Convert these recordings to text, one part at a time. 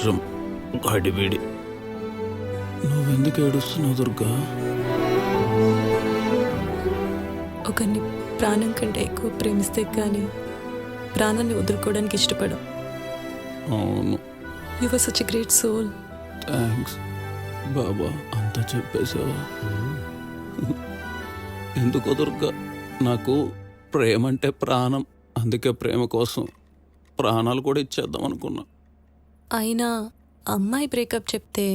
వర్షం గడిబిడి. నువ్వెందుకు ఏడుస్తున్నావు దుర్గా? ఒకరిని ప్రాణం కంటే ఎక్కువ ప్రేమిస్తే కానీ ప్రాణాన్ని వదులుకోవడానికి ఇష్టపడం. అవును, you were such a great soul. Thanks బాబా, అంతా చెప్పేశావా? ఎందుకో దుర్గా, నాకు ప్రేమ అంటే ప్రాణం. అందుకే ప్రేమ కోసం ప్రాణాలు కూడా ఇచ్చేద్దాం అనుకున్నా. అయినా అమ్మాయి బ్రేకప్ చెప్తే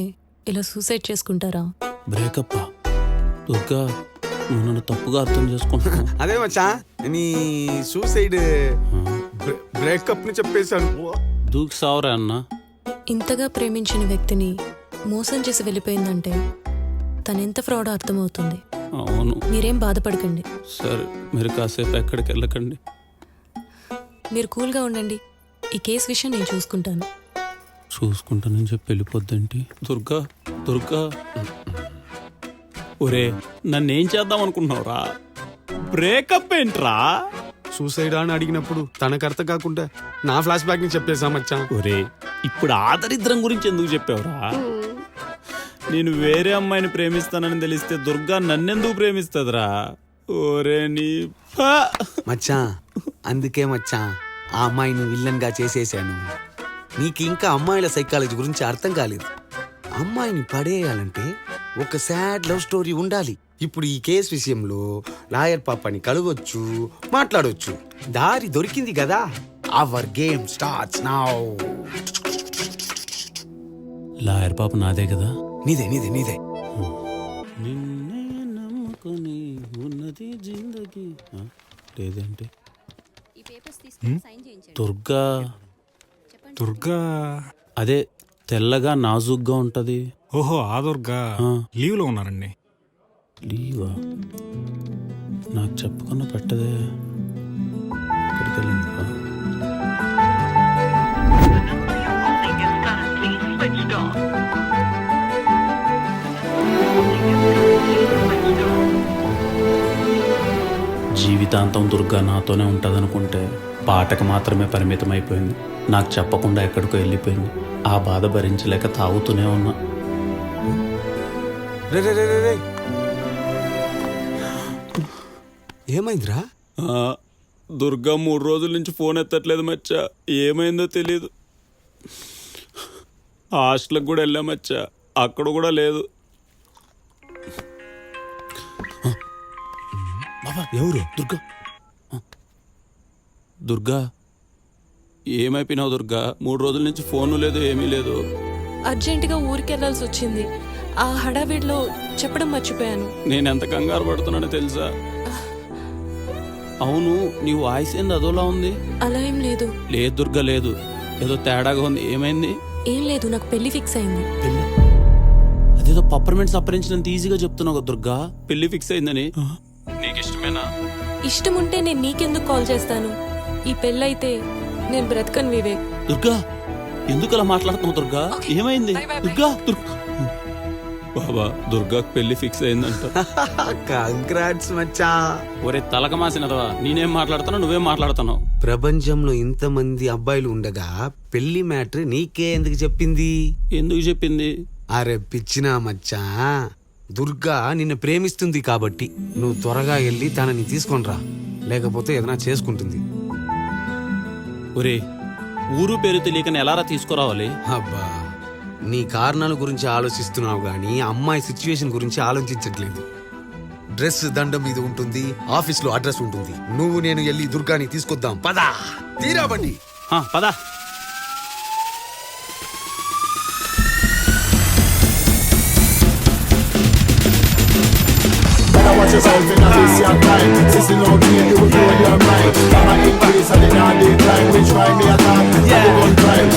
ఇలా సూసైడ్ చేసుకుంటారా? బ్రేకప్ దుర్గా, నువ్వు నన్ను తప్పుగా అర్థం చేసుకుంటున్నావు. అదే మచ్చా, నీ సూసైడ్ బ్రేకప్ ని చెప్పేశాను. దూకి సావరా అన్న. ఇంతగా ప్రేమించిన వ్యక్తిని మోసం చేసి వెళ్ళిపోయిందంటే తనెంత ఫ్రాడ్ అర్థమవుతుంది. అవును, మీరేం బాధపడకండి. సరే, మీరు కాసేపు ఎక్కడికి వెళ్ళకండి. మీరు కూల్గా ఉండండి. ఈ కేసు విషయం నేను చూసుకుంటాను. చూసుకుంటానని చెప్పి వెళ్ళిపోద్దేంటి? దుర్గా దుర్గా, ఒరే నన్నేం చేద్దాం అనుకుంటున్నావురా? బ్రేకప్ ఏంట్రా? సూసైడ్ అని అడిగినప్పుడు తనకు అర్థం కాకుండా నా ఫ్లాష్ బ్యాక్ ని చెప్పేశా మచ్చా. ఒరే, ఇప్పుడు ఆ దరిద్రం గురించి ఎందుకు చెప్పావురా? నేను వేరే అమ్మాయిని ప్రేమిస్తానని తెలిస్తే దుర్గా నన్నెందుకు ప్రేమిస్తుందిరా? ఓరే నీ మచ్చా, అందుకే మచ్చా ఆ అమ్మాయిని విల్లన్ గా చేసేసాను. నీకు ఇంకా అమ్మాయిల సైకాలజీ గురించి అర్థం కాలేదు. అమ్మాయిని పడేయాలంటే ఒక సాడ్ లవ్ స్టోరీ ఉండాలి. ఇప్పుడు ఈ కేసు విషయంలో లాయర్ పాపని కలవచ్చు, మాట్లాడవచ్చు. దారి దొరికింది కదా. Our game starts now. Lawyer పాప నాదే కదా? నీదే నీదే నీదే. నిన్నే నమ్ముకొని ఉన్నది జిందగీ. లేదంటే దుర్గా. దుర్గా అదే తెల్లగా నాజుగ్గా ఉంటది. ఓహో, ఆ దుర్గా లీవ్ లో ఉన్నారండి. లీవా? నాకు చెప్పకుండా పెట్టదే. ఎక్కడికి వెళ్ళింది? జీవితాంతం దుర్గా నాతోనే ఉంటుందనుకుంటే పాటకు మాత్రమే పరిమితం అయిపోయింది. నాకు చెప్పకుండా ఎక్కడికో వెళ్ళిపోయింది. ఆ బాధ భరించలేక తాగుతూనే ఉన్నా. ఏమైందిరా? దుర్గా 3 రోజుల నుంచి ఫోన్ ఎత్తట్లేదు మచ్చా. ఏమైందో తెలీదు. హాస్టల్కి కూడా వెళ్ళా మచ్చా, అక్కడ కూడా లేదు. బాబా, ఎవరు? దుర్గా. దుర్గా, ఏమైపోయినావు దుర్గా? 3 రోజుల నుంచి ఫోను లేదు, ఏమీ లేదు. అర్జెంటుగా ఊరికి వెళ్ళాల్సి వచ్చింది. ఆ హడావిడిలో చెప్పడం మర్చిపోయాను. నేను ఎంత కంగారు పడుతున్నానో తెలుసా? అవును, నీ వాయిస్ ఏంది అదోలా ఉంది? అలా ఏం లేదు. లేదు దుర్గా, లేదు. ఏదో తేడాగా ఉంది. ఏమైంది? ఏం లేదు, నాకు పెళ్లి ఫిక్స్ అయింది. అదేదో పప్పర్మెంట్స్ అప్పరించినంత ఈజీగా చెప్తున్నావు కదా దుర్గా. పెళ్లి ఫిక్స్ అయిందని. నీకు ఇష్టమేనా? ఇష్టం ఉంటే నేను నీకెందుకు కాల్ చేస్తాను? ఈ పెళ్ళైతే నేను బ్రతకను వివేక్. దుర్గా, ఎందుకు అలా మాట్లాడుతున్నావు దుర్గా? ఏమైంది? దుర్గా బాబా, దుర్గాకు పెళ్లి ఫిక్స్ అయిందంట. కంగ్రాట్స్ మచ్చా. ఒరే తలక మాసినదవా, నేనేం మాట్లాడుతానో నువ్వేం మాట్లాడుతున్నావు? ప్రపంచంలో ఇంతమంది అబ్బాయిలు ఉండగా పెళ్లి మ్యాటర్ నీకే ఎందుకు చెప్పింది? ఎందుకు చెప్పింది? అరే పిచ్చినా మచ్చా, దుర్గా నిన్ను ప్రేమిస్తుంది కాబట్టి నువ్వు త్వరగా వెళ్ళి తనని తీసుకొనిరా, లేకపోతే ఏదైనా చేసుకుంటుంది. ఒరే, ఊరు పేరు తెలియకని ఎలారా తీసుకురావాలి? అబ్బా, నీ కారణాల గురించి ఆలోచిస్తున్నావు గానీ అమ్మాయి సిచ్యువేషన్ గురించి ఆలోచించట్లేదు. డ్రెస్ దండం మీద ఉంటుంది, ఆఫీస్ లో అడ్రస్ ఉంటుంది. నువ్వు నేను వెళ్ళి దుర్గాని తీసుకొద్దాం. పదా, తీరా బండి. పదా. Watch yourself in a this your time. Sissy no game, you will blow your mind. Come and increase and in all the time. Which crime me attack? Yeah. One crime.